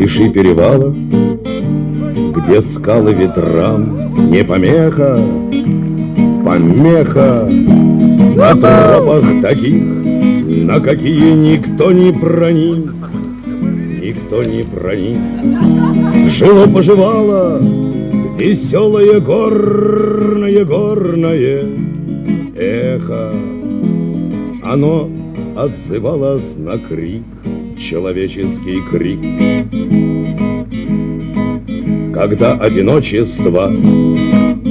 тиши перевала, где скалы ветрам не помеха, помеха на тропах таких, на какие никто не проник, никто не проник. Жило-поживало веселое горное эхо. Оно отзывалось на крик, человеческий крик. Когда одиночество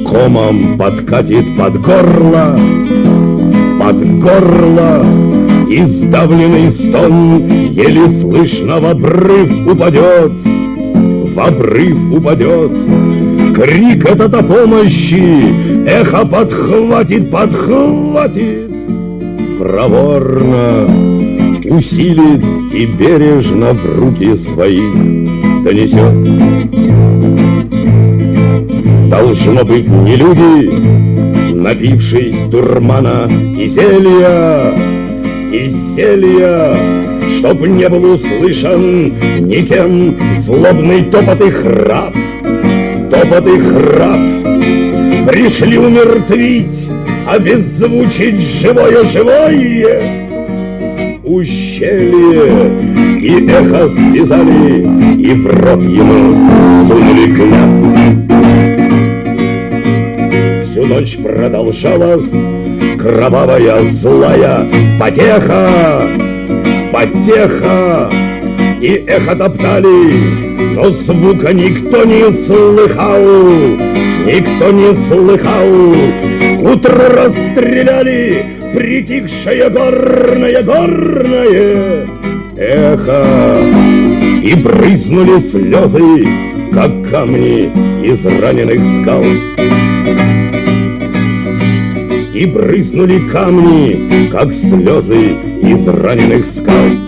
комом подкатит под горло, и сдавленный стон еле слышно в обрыв упадет, Крик этот о помощи эхо подхватит, проворно усилит и бережно в руки своих донесет. Должно быть, не люди, напившись дурмана и зелья, чтоб не был услышан никем злобный топот и храп, пришли умертвить, обеззвучить живое ущелье, и эхо связали, и в рот ему сунули кляп. Всю ночь продолжалась кровавая злая потеха, и эхо топтали, но звука никто не слыхал. К утру расстреляли притихшее горное эхо, и брызнули слезы, как камни из раненых скал. И брызнули камни, как слезы из раненых скал.